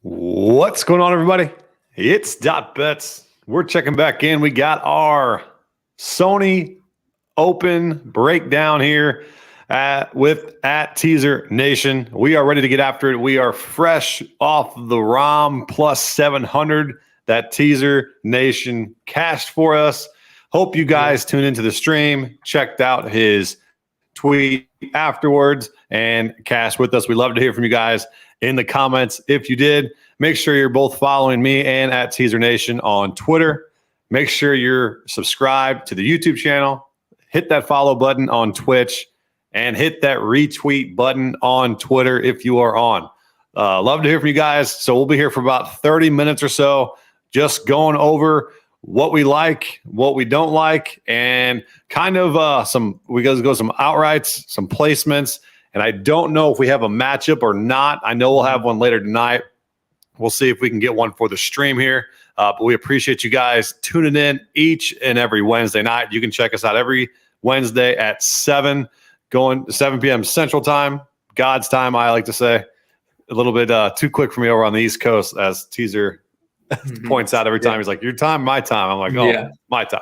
What's going on, everybody? It's Dot Bets. We're checking back in. We got our Sony Open breakdown here at TeaserNation. We are ready to get after it. We are fresh off the Rahm plus 700 that TeaserNation cashed for us. Hope you guys tuned into the stream, checked out his tweet afterwards, and cashed with us. We love to hear from you guys in the comments. If you did, make sure you're both following me and at TeaserNation on Twitter. Make sure you're subscribed to the YouTube channel. Hit that follow button on Twitch and hit that retweet button on Twitter if you are on. Love to hear from you guys. So we'll be here for about 30 minutes or so, just going over what we like, what we don't like, and kind of we go some outrights, some placements. And I don't know if we have a matchup or not. I know we'll have one later tonight. We'll see if we can get one for the stream here. But we appreciate you guys tuning in each and every Wednesday night. You can check us out every Wednesday at 7 p.m. Central Time, God's time, I like to say. A little bit too quick for me over on the East Coast, as Teaser points out every time. He's like, your time, my time. I'm like, my time.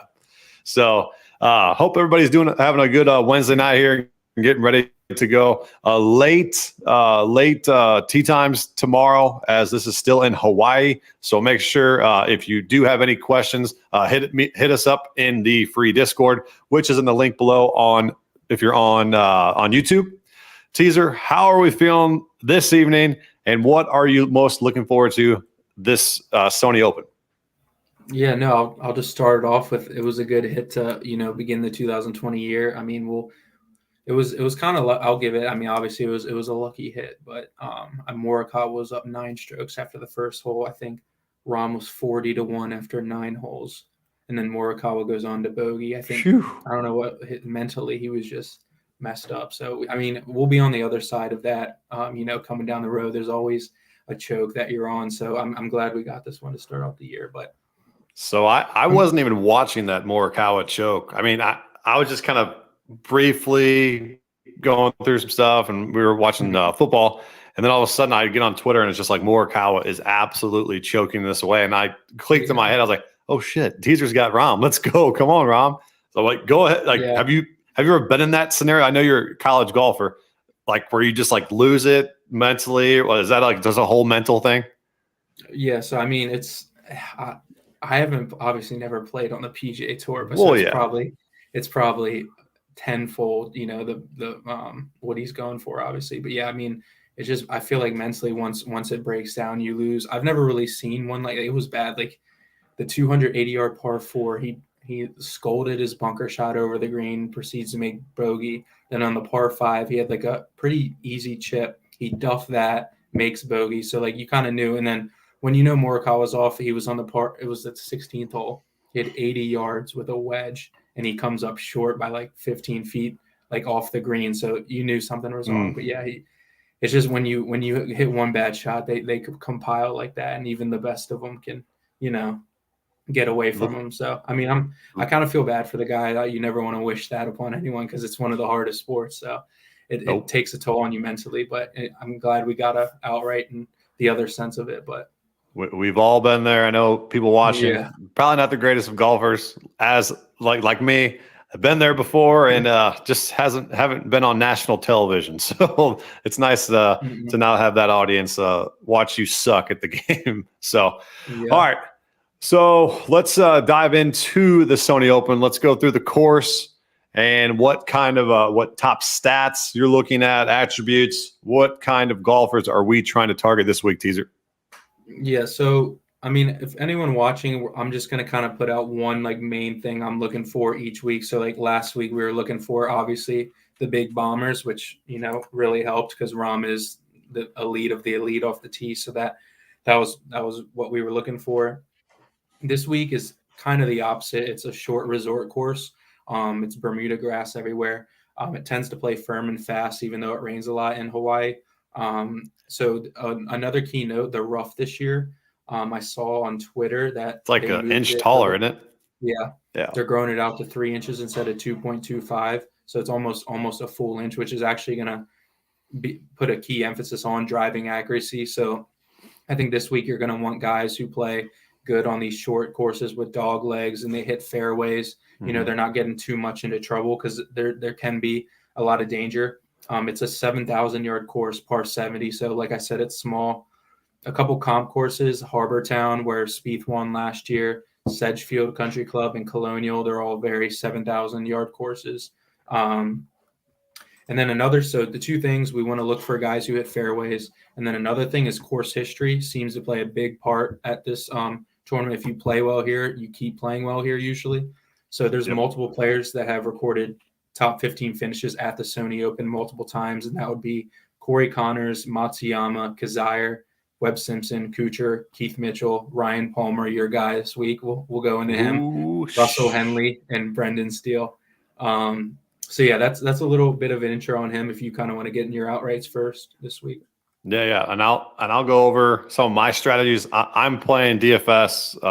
So hope everybody's having a good Wednesday night here and getting ready to go. Late tea times tomorrow, as this is still in Hawaii. So make sure if you do have any questions, hit us up in the free Discord, which is in the link below if you're on YouTube. Teaser, how are we feeling this evening, and what are you most looking forward to this Sony Open? Yeah, no, I'll just start it off with, it was a good hit to begin the 2020 year. I mean, It was kind of, I'll give it. I mean, obviously it was a lucky hit, but Morikawa was up 9 strokes after the first hole. I think Rahm was 40-1 after 9 holes, and then Morikawa goes on to bogey. I think I don't know what mentally he was just messed up. So I mean, we'll be on the other side of that. Coming down the road, there's always a choke that you're on. So I'm glad we got this one to start off the year. But so I wasn't even watching that Morikawa choke. I mean, I was just kind of briefly going through some stuff, and we were watching football, and then all of a sudden I get on Twitter and it's just like, Morikawa is absolutely choking this away, and I clicked in my head, I was like, oh shit, Teaser's got Rahm, let's go, come on Rahm. So like, go ahead. Like, have you ever been in that scenario? I know you're a college golfer, like where you just like lose it mentally, or is that like just a whole mental thing? Yeah, so I mean, I haven't obviously never played on the PGA Tour, but so it's probably tenfold, the what he's going for, obviously. But yeah, I mean, it's just, I feel like mentally once it breaks down, you lose. I've never really seen one like it was bad. Like the 280-yard par 4, he scolded his bunker shot over the green, proceeds to make bogey. Then on the par 5, he had like a pretty easy chip. He duffed that, makes bogey. So like you kind of knew. And then when Morikawa was off, he was on the par. It was the 16th hole. He had 80 yards with a wedge, and he comes up short by like 15 feet, like off the green. So you knew something was wrong. But yeah, it's just when you hit one bad shot, they could compile like that, and even the best of them can, get away from him. So I mean, I kind of feel bad for the guy. You never want to wish that upon anyone because it's one of the hardest sports. So it takes a toll on you mentally. But I'm glad we got a outright and the other sense of it. But we've all been there. I know people watching, probably not the greatest of golfers, as like me. I've been there before, and just haven't been on national television. So it's nice to now have that audience watch you suck at the game. So, all right. So let's dive into the Sony Open. Let's go through the course and what kind of what top stats you're looking at, attributes. What kind of golfers are we trying to target this week, Teaser? Yeah, so I mean, if anyone watching, I'm just going to kind of put out one like main thing I'm looking for each week. So like last week we were looking for obviously the big bombers, which really helped because Rahm is the elite of the elite off the tee. So that that was what we were looking for. This week is kind of the opposite. It's a short resort course. It's Bermuda grass everywhere. It tends to play firm and fast, even though it rains a lot in Hawaii. Another keynote, the rough this year, I saw on Twitter that it's like an inch taller, isn't it? Yeah. They're growing it out to 3 inches instead of 2.25. So it's almost a full inch, which is actually going to put a key emphasis on driving accuracy. So I think this week you're going to want guys who play good on these short courses with dog legs and they hit fairways. You know, they're not getting too much into trouble because there can be a lot of danger. It's a 7,000 yard course, par 70. So like I said, it's small. A couple comp courses, Harbor Town, where Spieth won last year, Sedgefield Country Club and Colonial, they're all very 7,000 yard courses. And then so the two things, we want to look for guys who hit fairways. And then another thing is course history seems to play a big part at this tournament. If you play well here, you keep playing well here usually. So there's multiple players that have recorded top 15 finishes at the Sony Open multiple times. And that would be Corey Connors, Matsuyama, Kazire, Webb Simpson, Kuchar, Keith Mitchell, Ryan Palmer, your guy this week. We'll go into him, Russell Henley, and Brendan Steele. So yeah, that's a little bit of an intro on him if you kind of want to get in your outrights first this week. Yeah, and I'll go over some of my strategies. I'm playing DFS,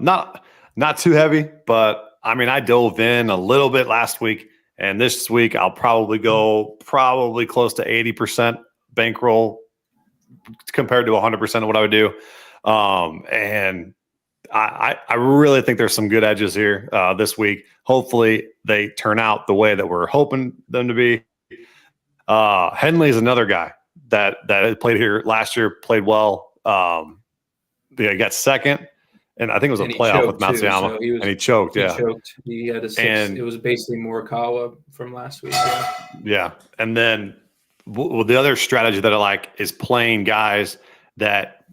not too heavy, but I mean I dove in a little bit last week, and this week I'll probably go close to 80% bankroll compared to 100% of what I would do, and I really think there's some good edges here this week. Hopefully they turn out the way that we're hoping them to be. Henley is another guy that played here last year, played well. He got second, and I think it was a playoff with Matsuyama, and he choked. He choked. He had a 6. And it was basically Morikawa from last week. Yeah. And then the other strategy that I like is playing guys that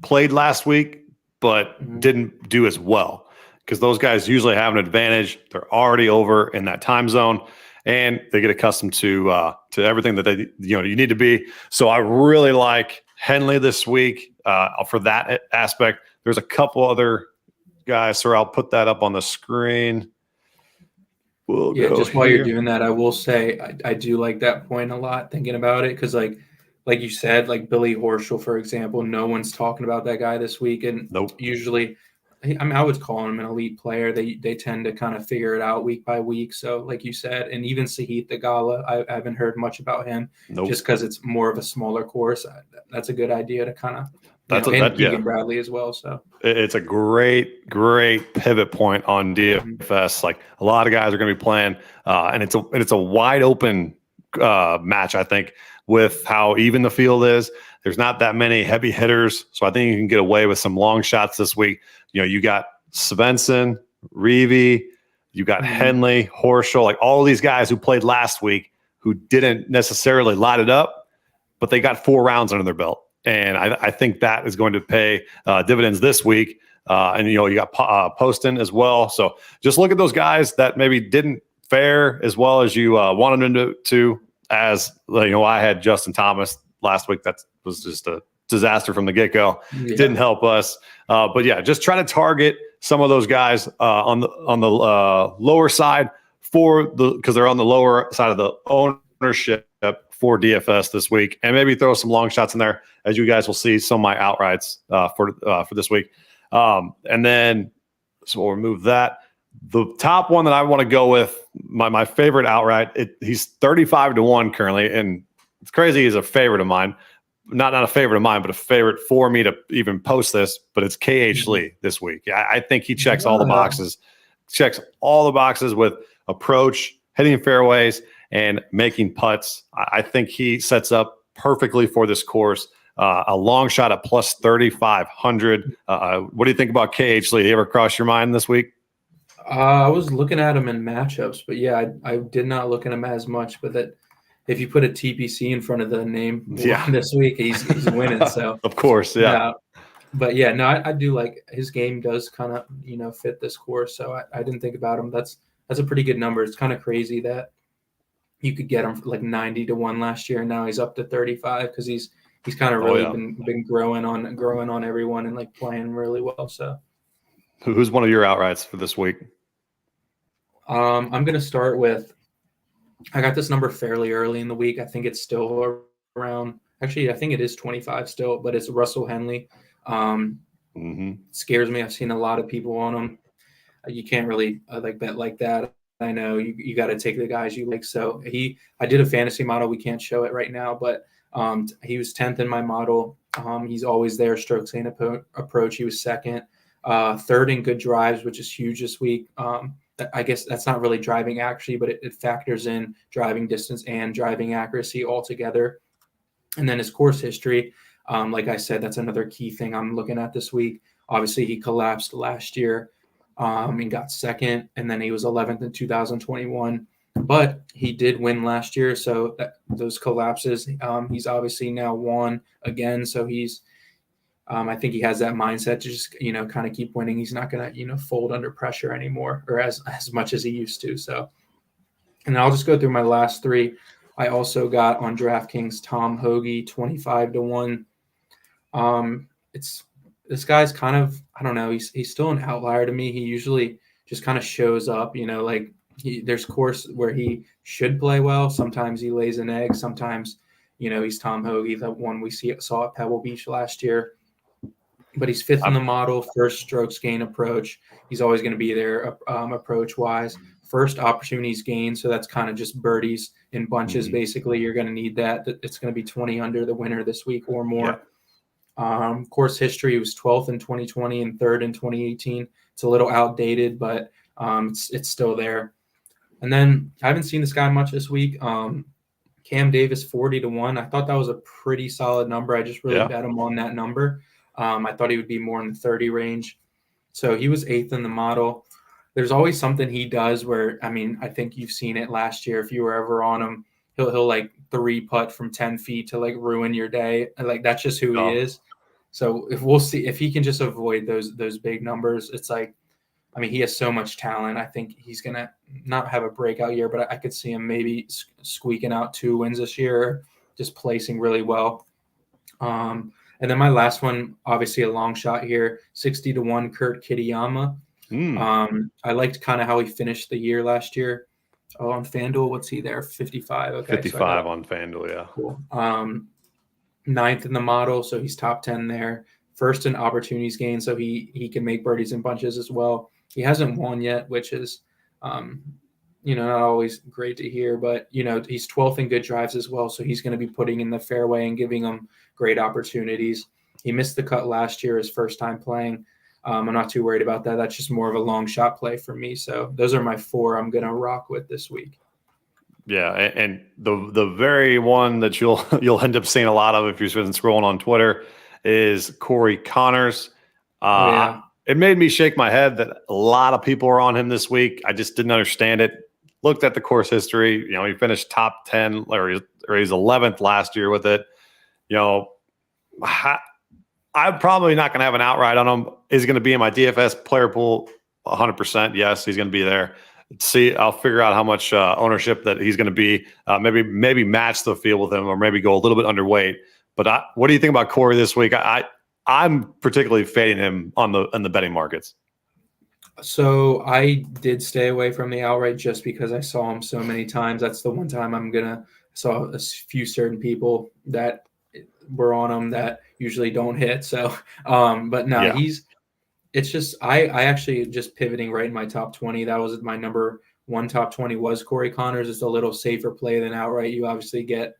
played last week but didn't do as well, because those guys usually have an advantage. They're already over in that time zone, and they get accustomed to everything that you need to be. So I really like Henley this week for that aspect. There's a couple other guys, so I'll put that up on the screen. While you're doing that, I will say I do like that point a lot, thinking about it, because like you said, like Billy Horschel, for example, no one's talking about that guy this week. And usually, I mean, I would call him an elite player. They tend to kind of figure it out week by week. So like you said, and even Sahith Theegala, I haven't heard much about him just because it's more of a smaller course. That's a good idea to kind of and Keegan Bradley as well. So it's a great pivot point on DFS. Like a lot of guys are going to be playing, and it's a wide open match, I think, with how even the field is. There's not that many heavy hitters, so I think you can get away with some long shots this week. You got Svensson, Reeve, you got Henley, Horschel, like all these guys who played last week who didn't necessarily light it up, but they got 4 rounds under their belt. And I think that is going to pay dividends this week. And, you got Poston as well. So just look at those guys that maybe didn't fare as well as you wanted them to. As I had Justin Thomas last week. That was just a disaster from the get-go. Didn't help us. But yeah, just try to target some of those guys on the lower side because they're on the lower side of the ownership for DFS this week, and maybe throw some long shots in there, as you guys will see some of my outrights for this week. And then, so we'll remove that. The top one that I want to go with, my favorite outright, he's 35-1 currently, and it's crazy. He's a favorite of mine. Not a favorite of mine, but a favorite for me to even post this. But it's KH Lee this week. I think he checks all the boxes. Checks all the boxes with approach, hitting fairways, and making putts. I think he sets up perfectly for this course. A long shot at plus 3,500. What do you think about KH Lee? Did he ever cross your mind this week? I was looking at him in matchups, but yeah, I did not look at him as much. But that if you put a TPC in front of the name this week, he's winning. So of course, yeah. But yeah, no, I do like his game does kind of fit this course. So I didn't think about him. That's a pretty good number. It's kind of crazy that you could get him for like 90-1 last year, and now he's up to 35 because he's he's kind of really been growing on everyone and like playing really well. So, who's one of your outrights for this week? I'm gonna start with. I got this number fairly early in the week. I think it's still around. Actually, I think it is 25 still, but it's Russell Henley. Scares me. I've seen a lot of people on him. You can't really like bet like that. I know you got to take the guys you like. So I did a fantasy model. We can't show it right now, but he was 10th in my model. He's always there. Strokes gain approach. He was second, third in good drives, which is huge this week. I guess that's not really driving accuracy, but it factors in driving distance and driving accuracy all together. And then his course history, like I said, that's another key thing I'm looking at this week. Obviously, he collapsed last year and got second, and then he was 11th in 2021. But he did win last year, so those collapses, he's obviously now won again. So he's, I think he has that mindset to just kind of keep winning. He's not going to fold under pressure anymore, or as much as he used to. So, and I'll just go through my last three. I also got on DraftKings Tom Hoge 25-1. This guy's kind of, I don't know, he's still an outlier to me. He usually just kind of shows up, like there's course where he should play well. Sometimes he lays an egg. Sometimes, he's Tom Hoge, the one we saw at Pebble Beach last year. But he's fifth in the model, first strokes gain approach. He's always going to be there approach wise. First opportunities gained, so that's kind of just birdies in bunches. Basically, you're going to need that. It's going to be 20 under the winner this week or more. Yeah. Course history was 12th in 2020 and 3rd in 2018. It's a little outdated, but it's still there. And then I haven't seen this guy much this week. Cam Davis 40-1. I thought that was a pretty solid number. I just really bet him on that number. I thought he would be more in the 30 range. So he was 8th in the model. There's always something he does where, I think you've seen it last year. If you were ever on him, he'll like 3-putt from 10 feet to like ruin your day. Like that's just who he is. So we'll see if he can just avoid those big numbers. It's like, he has so much talent. I think he's going to not have a breakout year, but I could see him maybe squeaking out 2 wins this year, just placing really well. And then my last one, obviously a long shot here, 60-1 Kurt Kitayama. I liked kind of how he finished the year last year. Oh, on FanDuel, what's he there? 55. Okay, 55 on FanDuel, yeah. Cool. 9th in the model, so he's top 10 there. First in opportunities gained, so he can make birdies in bunches as well. He hasn't won yet, which is, not always great to hear. But he's 12th in good drives as well, so he's going to be putting in the fairway and giving them great opportunities. He missed the cut last year, his first time playing. I'm not too worried about that. That's just more of a long shot play for me. So those are my 4 I'm going to rock with this week. Yeah, and the very one that you'll end up seeing a lot of if you've been scrolling on Twitter is Corey Connors. It made me shake my head that a lot of people are on him this week. I just didn't understand it. Looked at the course history. He finished top 10 or he's 11th last year with it. I'm probably not going to have an outright on him. Is he going to be in my DFS player pool? 100%. Yes, he's going to be there. See, I'll figure out how much ownership that he's going to be. Maybe match the field with him, or maybe go a little bit underweight. But what do you think about Corey this week? I'm particularly fading him in the betting markets. So I did stay away from the outright just because I saw him so many times. That's the one time I saw a few certain people that were on him that usually don't hit. So, but no, it's just, I actually just pivoting right in my top 20. That was my number 1 top 20 was Corey Connors. It's a little safer play than outright. You obviously get,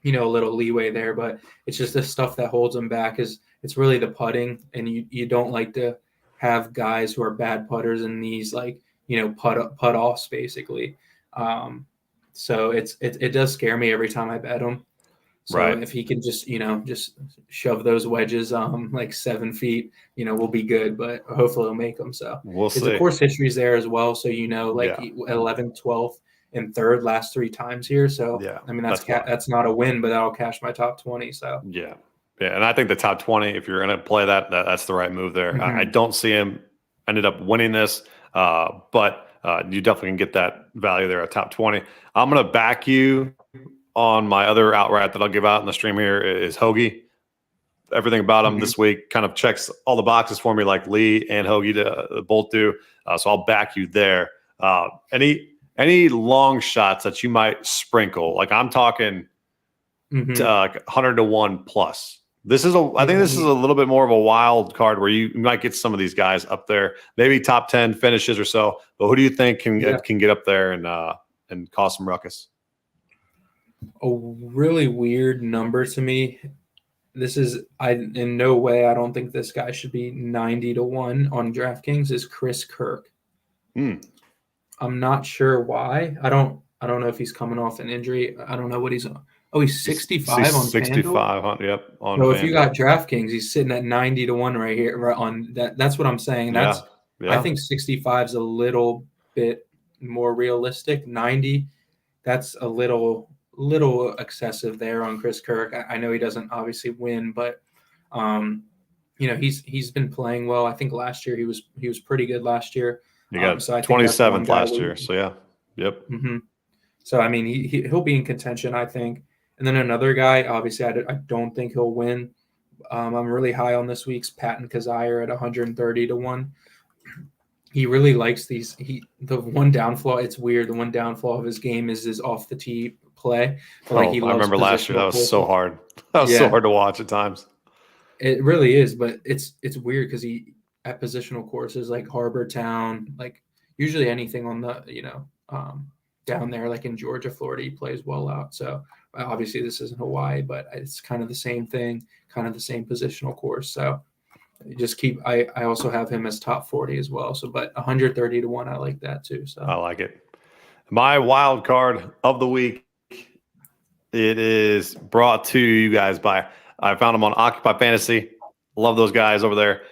a little leeway there, but it's just the stuff that holds him back it's really the putting. And you don't like to have guys who are bad putters in these putt offs basically. So it does scare me every time I bet him. So if he can just shove those wedges like 7 feet, we'll be good. But hopefully he'll make them. So we'll see. The course history is there as well. So 11th, 12th, and 3rd last 3 times here. So that's not a win, but that'll cash my top 20. So yeah, and I think the top 20, if you're going to play that's the right move there. Mm-hmm. I don't see him ended up winning this, but you definitely can get that value there at top 20. I'm going to back you on my other outright that I'll give out in the stream here is Hoagie. Everything about him this week kind of checks all the boxes for me, like Lee and Hoagie both do. So I'll back you there. Any long shots that you might sprinkle? Like I'm talking 100 to 1 plus. I think this is a little bit more of a wild card where you might get some of these guys up there, maybe top 10 finishes or so. But who do you think can get up there and cause some ruckus? A really weird number to me. This is in no way I don't think this guy should be 90 to 1 on DraftKings is Chris Kirk. I'm not sure why. I don't know if he's coming off an injury. I don't know what he's on. Oh, he's 65 on 65, yep. On so if you got DraftKings, he's sitting at 90 to 1 right here. Right on that. That's what I'm saying. I think 65 is a little bit more realistic. 90, that's a little excessive there on Chris Kirk. I know he doesn't obviously win, but he's been playing well. I think last year he was pretty good last year. You got 27th last year, so yeah, yep. So I mean he'll be in contention, I think. And then another guy, obviously I don't think he'll win. I'm really high on this week's Patton Kizzire at 130 to 1. He really likes these. The one downfall, it's weird. The one downfall of his game is his off the tee play. I remember last year that was so hard. That was so hard to watch at times. It really is, but it's weird because he at positional courses like Harbor Town, like usually anything on the down there like in Georgia, Florida, he plays well out. So obviously this isn't Hawaii, but it's kind of the same thing, kind of the same positional course. So just I also have him as top 40 as well. So, but 130 to 1, I like that too. So I like it. My wild card of the week, it is brought to you guys by, I found him on Occupy Fantasy. Love those guys over there.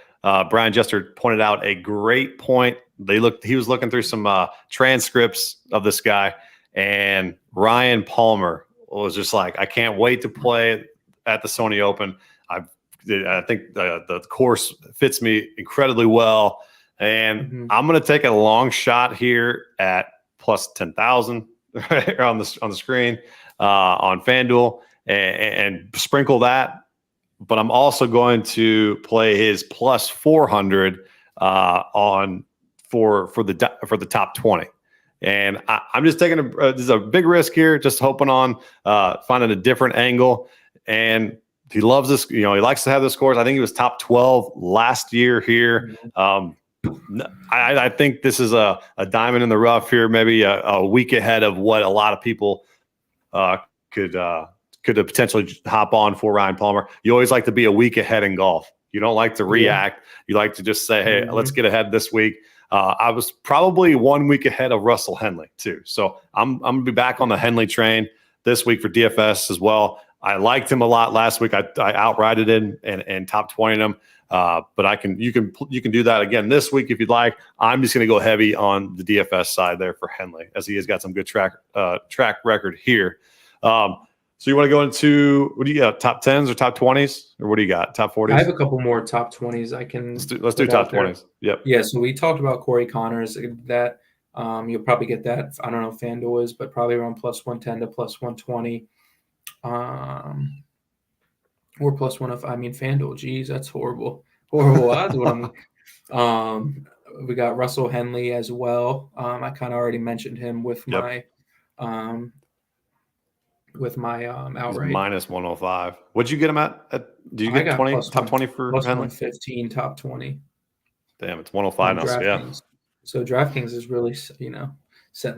Brian Jester pointed out a great point. He was looking through some transcripts of this guy, and Ryan Palmer was just like, I can't wait to play at the Sony Open. I think the course fits me incredibly well, and I'm going to take a long shot here at plus 10,000 right on the screen on FanDuel and sprinkle that. But I'm also going to play his plus 400 for the top 20. And I'm just taking this is a big risk here, just hoping on finding a different angle. And he loves this, he likes to have the scores. I think he was top 12 last year here. I think this is a diamond in the rough here, maybe a week ahead of what a lot of people could potentially hop on for Ryan Palmer. You always like to be a week ahead in golf. You don't like to react. You like to just say, hey, let's get ahead this week. I was probably 1 week ahead of Russell Henley too. So I'm going to be back on the Henley train this week for DFS as well. I liked him a lot last week. I outrighted him and top 20'd him. But you can do that again this week if you'd like. I'm just going to go heavy on the DFS side there for Henley, as he has got some good track record here. So you want to go into, what do you got, top 10s or top 20s? Or what do you got, top 40s? I have a couple more top 20s I can Let's do top 20s. Yep. Yeah, so we talked about Corey Connors. That you'll probably get that, I don't know if FanDuel is, but probably around plus 110 to plus 120. Or plus one of, FanDuel. Geez, that's horrible odds. We got Russell Henley as well. I kind of already mentioned him with my outright. Minus 105. What'd you get him at? Did you get 20 top 20 for plus Henley? 115 top 20. Damn, it's 105 now. So yeah. So DraftKings is really setting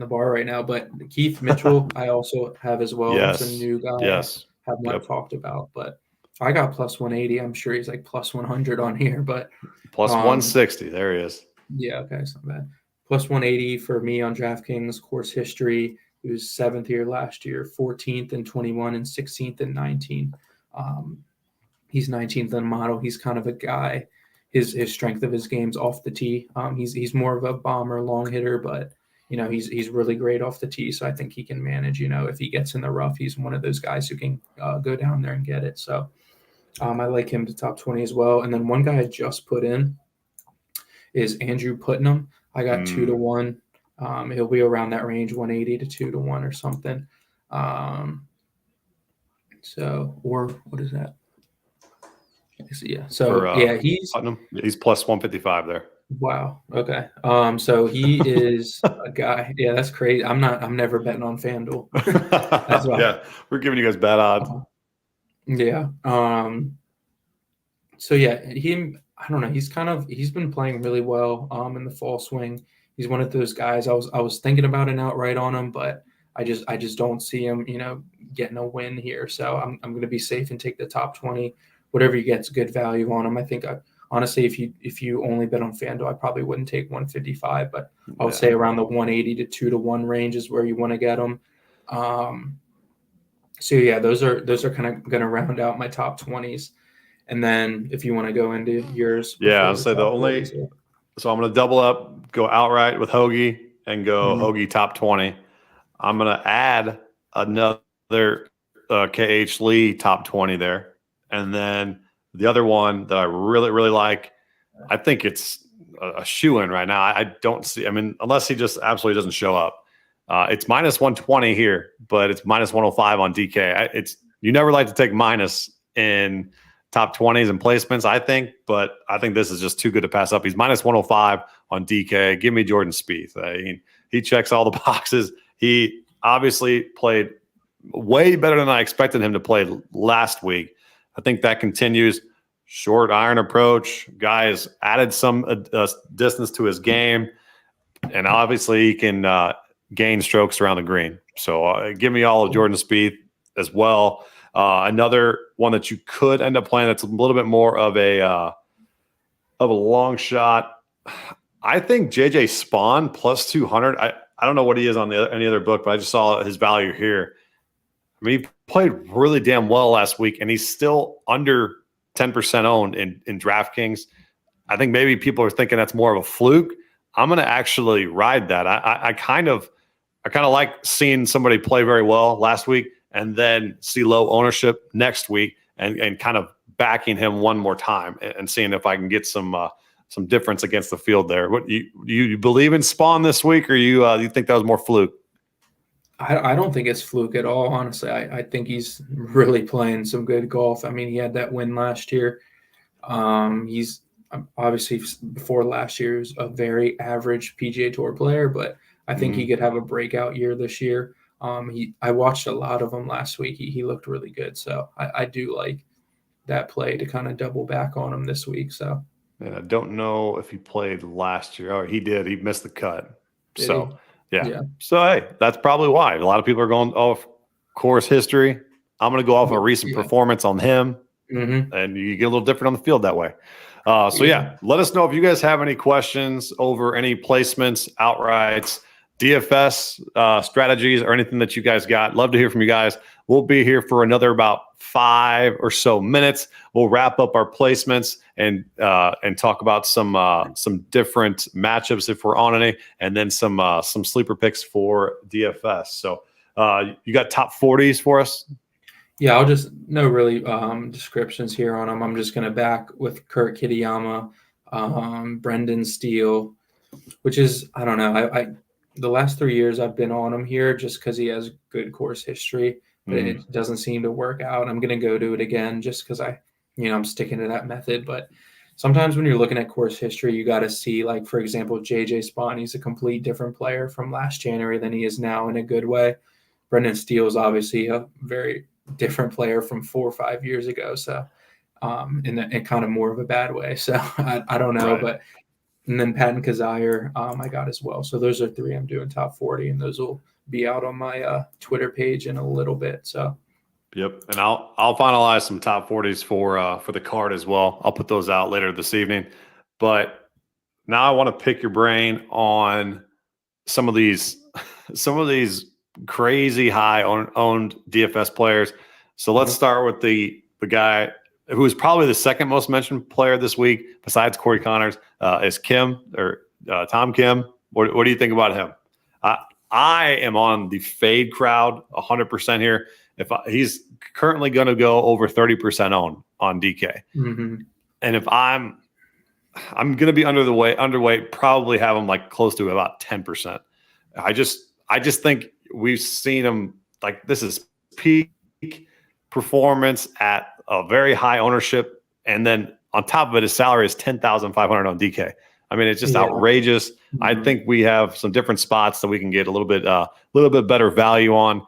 the bar right now. But Keith Mitchell, I also have as well. Yes. It's a new guy. Yes. I have not talked about, but I got plus 180. I'm sure he's like plus 100 on here, but plus 160. There he is. Yeah, okay, it's not bad. Plus 180 for me on DraftKings course history. He was 7th here last year, 14th in 21 and 16th in 19. He's 19th in the model. He's kind of a guy. His strength of his game's off the tee. He's more of a bomber, long hitter, but he's really great off the tee. So I think he can manage. If he gets in the rough, he's one of those guys who can go down there and get it. So I like him to top 20 as well. And then one guy I just put in is Andrew Putnam. I got 2 to 1. He'll be around that range, 180 to 2 to 1 or something. So, or what is that? Yeah. So For yeah, he's Putnam, he's plus 155 there. wow. Okay. So he is a guy. Yeah, that's crazy. I'm never betting on FanDuel. That's why. Yeah, we're giving you guys bad odds. Yeah. So yeah, I don't know. He's been playing really well in the fall swing. He's one of those guys. I was thinking about an outright on him, but I just don't see him, getting a win here. So I'm going to be safe and take the top 20. Whatever you get's good value on him. I think honestly, if you only bet on FanDuel, I probably wouldn't take 155, but I would say around the 180 to 2-1 range is where you want to get them. So yeah, those are kind of going to round out my top 20s. And then if you want to go into yours. Yeah, I'll say the only – so I'm going to double up, go outright with Hoagie and go Hoagie top 20. I'm going to add another KH Lee top 20 there. And then the other one that I really, really like, I think it's a shoe-in right now. I don't see – I mean, unless he just absolutely doesn't show up. It's minus 120 here, but it's minus 105 on DK. You never like to take minus in – top 20s and placements, I think, but I think this is just too good to pass up. He's minus 105 on DK. Give me Jordan Spieth. He checks all the boxes. He obviously played way better than I expected him to play last week. I think that continues. Short iron approach. Guy has added some distance to his game, and obviously he can gain strokes around the green. So give me all of Jordan Spieth as well. Another one that you could end up playing that's a little bit more of a long shot. I think JJ Spawn plus 200. I don't know what he is on any other book, but I just saw his value here. I mean, he played really damn well last week, and he's still under 10% owned in DraftKings. I think maybe people are thinking that's more of a fluke. I'm going to actually ride that. I kind of like seeing somebody play very well last week and then see low ownership next week and kind of backing him one more time and seeing if I can get some difference against the field there. What you believe in Spawn this week, or you think that was more fluke? I don't think it's fluke at all, honestly. I think he's really playing some good golf. I mean, he had that win last year. He's obviously before last year, he was a very average PGA Tour player, but I think he could have a breakout year this year. I watched a lot of him last week. He looked really good. So I do like that play to kind of double back on him this week. So and I don't know if he played last year. Oh, he did. He missed the cut. Yeah. So hey, that's probably why. A lot of people are going off course history. I'm going to go off a recent performance on him. And you get a little different on the field that way. Let us know if you guys have any questions over any placements, outrights, DFS strategies, or anything that you guys got. Love to hear from you guys. We'll be here for another about 5 or so minutes. We'll wrap up our placements and talk about some different matchups if we're on any, and then some sleeper picks for DFS. So you got top 40s for us? Yeah, I'll just no really descriptions here on them. I'm just going to back with Kurt Kitayama, Brendan Steele, which is, I don't know. I the last 3 years I've been on him here just because he has good course history, but it doesn't seem to work out. I'm going to go do it again just because I'm sticking to that method. But sometimes when you're looking at course history, you got to see, like, for example, JJ Spawn, he's a complete different player from last January than he is now in a good way. Brendan Steele is obviously a very different player from 4 or 5 years ago. So in kind of more of a bad way. So I don't know, but and then Patton Kazire, I got as well. So those are 3 I'm doing top 40, and those will be out on my Twitter page in a little bit. So, yep, and I'll finalize some top 40s for the card as well. I'll put those out later this evening. But now I want to pick your brain on some of these crazy high owned DFS players. So let's start with the guy who is probably the second most mentioned player this week besides Corey Connors, is Tom Kim. What do you think about him? I am on the fade crowd 100% here. He's currently going to go over 30% on DK. And if I'm going to be underweight, probably have him like close to about 10%. I just think we've seen him, like, this is peak performance at a very high ownership, and then on top of it, his salary is $10,500 on DK. I mean, it's just outrageous. Mm-hmm. I think we have some different spots that we can get a little bit better value on.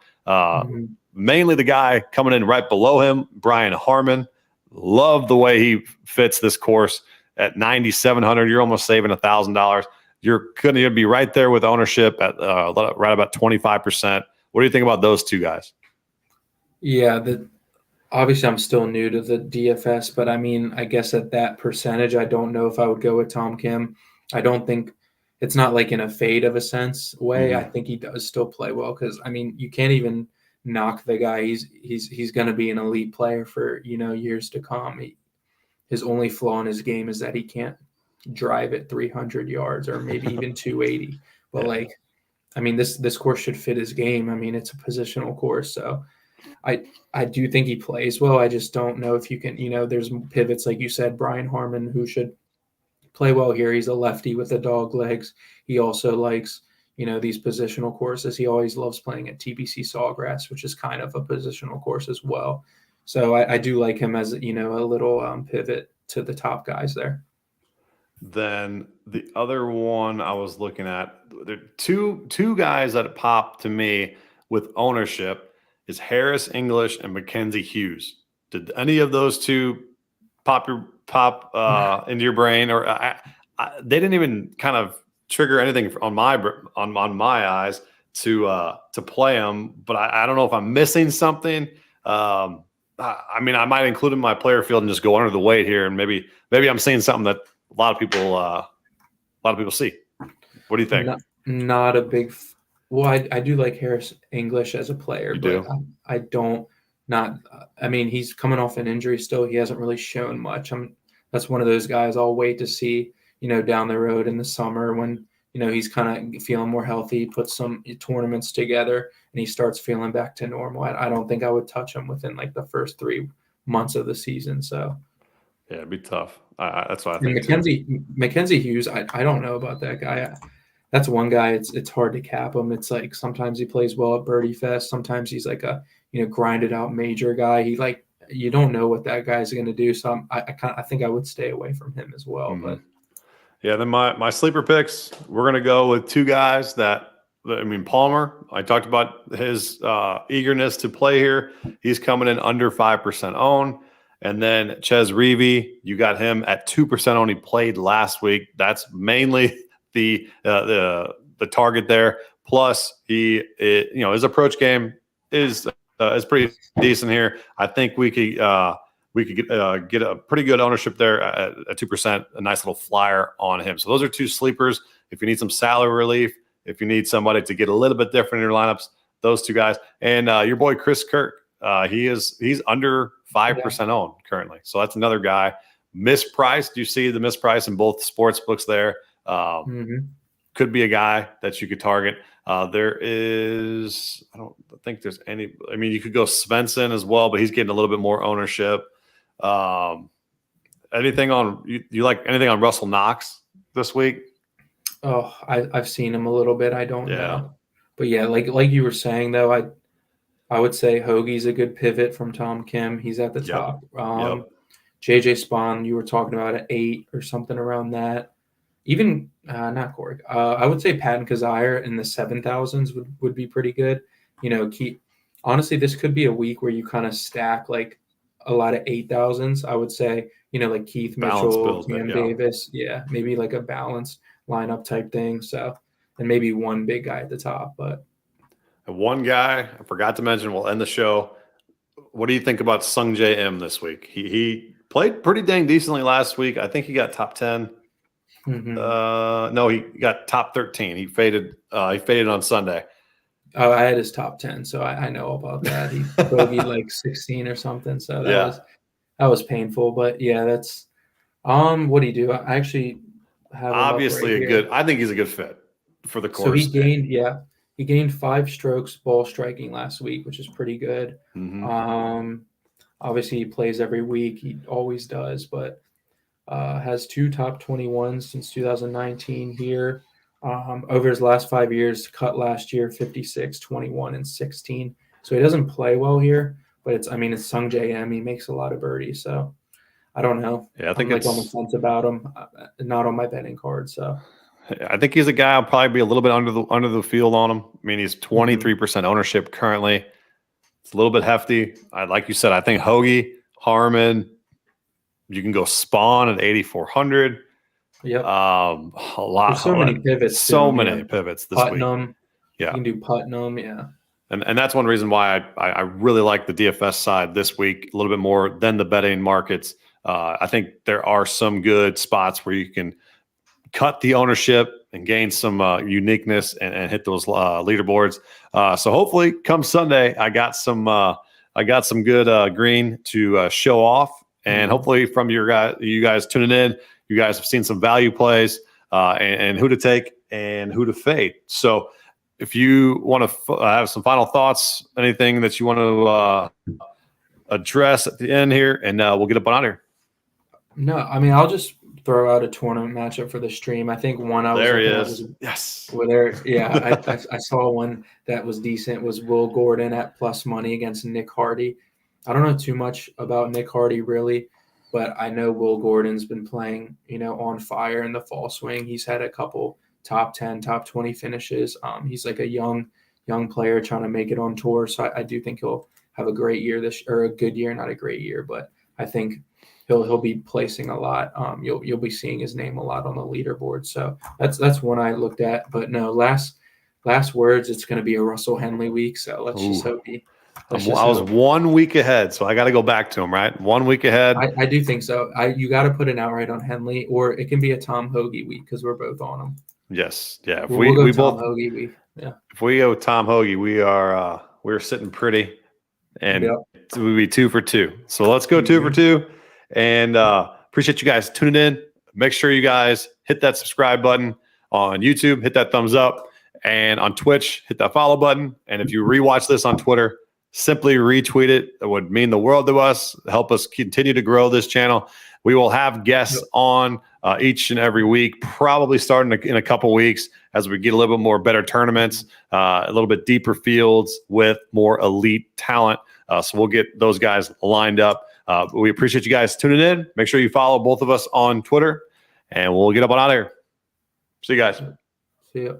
Mainly the guy coming in right below him, Brian Harmon. Love the way he fits this course at 9,700. You're almost saving $1,000. You're going to be right there with ownership at right about 25%. What do you think about those two guys? Yeah, obviously I'm still new to the DFS, but I mean, I guess at that percentage, I don't know if I would go with Tom Kim. I don't think it's not like in a fade of a sense way. I think he does still play well because I mean, you can't even knock the guy. He's going to be an elite player for years to come. His only flaw in his game is that he can't drive it 300 yards or maybe even 280. But I mean, this course should fit his game. I mean, it's a positional course, so I do think he plays well. I just don't know if you can, there's pivots like you said, Brian Harmon, who should play well here. He's a lefty with the dog legs. He also likes, these positional courses. He always loves playing at TPC Sawgrass, which is kind of a positional course as well. So I do like him as, a little pivot to the top guys there. Then the other one I was looking at, there are two guys that pop to me with ownership is Harris English and Mackenzie Hughes. Did any of those two pop into your brain, or they didn't even kind of trigger anything on my eyes to play them? But I don't know if I'm missing something. I mean, I might include in my player field and just go under the weight here, and maybe I'm seeing something that a lot of people see. What do you think? Not a big. Well, I do like Harris English as a player, but I don't. I mean, he's coming off an injury still. He hasn't really shown much. That's one of those guys I'll wait to see, down the road in the summer when, he's kind of feeling more healthy, puts some tournaments together, and he starts feeling back to normal. I don't think I would touch him within like the first 3 months of the season. So, yeah, it'd be tough. That's what I think. Mackenzie Hughes, I don't know about that guy. That's one guy. It's hard to cap him. It's like sometimes he plays well at Birdie Fest. Sometimes he's like a grinded out major guy. You don't know what that guy's going to do. So I think I would stay away from him as well. But yeah, then my sleeper picks, we're going to go with two guys Palmer. I talked about his eagerness to play here. He's coming in under 5% owned. And then Ches Reavie, you got him at 2% owned. He played last week. That's mainly the target there. Plus, his approach game is pretty decent here. I think we could get a pretty good ownership there at 2%. A nice little flyer on him. So those are two sleepers. If you need some salary relief, if you need somebody to get a little bit different in your lineups, those two guys. And your boy Chris Kirk, he's under 5% owned currently. So that's another guy. Mispriced. You see the misprice in both sports books there. Could be a guy that you could target. I don't think there's any. I mean, you could go Svensson as well, but he's getting a little bit more ownership. Anything on you like anything on Russell Knox this week? Oh, I've seen him a little bit. I don't know, but yeah, like you were saying though, I would say Hoagie's a good pivot from Tom Kim. He's at the top. JJ Spawn, you were talking about at 8 or something around that. Even not Corey. I would say Patton Kazire in the 7,000s would be pretty good. Honestly, this could be a week where you kind of stack like a lot of 8,000s. I would say, like Keith Mitchell, Cam Davis. Yeah, maybe like a balanced lineup type thing. So, and maybe one big guy at the top. But one guy I forgot to mention, we'll end the show. What do you think about Sung J M this week? He played pretty dang decently last week. I think he got top 10. No, he got top 13. He faded on Sunday. Oh, I had his top 10, so I know about that. He bogeyed like 16 or something. So that was painful. But yeah, that's what do you do? I actually have obviously good. I think he's a good fit for the course. So he gained 5 strokes ball striking last week, which is pretty good. Obviously he plays every week. He always does, but has 2 top 21s since 2019 here. Over his last 5 years, cut last year 56, 21, and 16. So he doesn't play well here, but it's Sung J M. He makes a lot of birdies, so I don't know. Yeah, I think I'm like on the fence about him. Not on my betting card, so. I think he's a guy I'll probably be a little bit under the field on him. I mean, he's 23% ownership currently. It's a little bit hefty. Like you said, I think Hoagie, Harmon, you can go Spawn at 8,400. Yep. A lot. There's so many pivots. So many pivots this Putnam. week. Yeah. You can do Putnam. Yeah. And that's one reason why I really like the DFS side this week a little bit more than the betting markets. I think there are some good spots where you can cut the ownership and gain some uniqueness and hit those leaderboards. So hopefully, come Sunday, I got some good green to show off, and hopefully from you guys tuning in, you guys have seen some value plays and who to take and who to fade. So if you want to have some final thoughts, anything that you want to address at the end here, and we'll get up on out here. No, I mean, I'll just throw out a tournament matchup for the stream. I think one I was there he is. Yes. I saw one that was decent. Was Will Gordon at plus money against Nick Hardy. I don't know too much about Nick Hardy really, but I know Will Gordon's been playing, on fire in the fall swing. He's had a couple top 10, top 20 finishes. He's like a young player trying to make it on tour. So I do think he'll have a great year or a good year, not a great year, but I think he'll be placing a lot. You'll be seeing his name a lot on the leaderboard. So that's one I looked at. But no, last words, it's going to be a Russell Henley week. So let's just hope I was 1 week ahead, so I got to go back to him, right? 1 week ahead. I do think so. You got to put an outright on Henley, or it can be a Tom Hoagie week because we're both on him. Yes, yeah. If we we Tom both Hoagie week, yeah. If we go Tom Hoagie, we're sitting pretty, and we'll be 2 for 2. So let's go 2 for 2, and appreciate you guys tuning in. Make sure you guys hit that subscribe button on YouTube, hit that thumbs up, and on Twitch, hit that follow button. And if you rewatch this on Twitter, simply retweet it. It would mean the world to us. Help us continue to grow this channel. We will have guests on each and every week, probably starting in a couple weeks as we get a little bit more better tournaments, a little bit deeper fields with more elite talent. So we'll get those guys lined up. We appreciate you guys tuning in. Make sure you follow both of us on Twitter, and we'll get up on out of here. See you guys. See ya.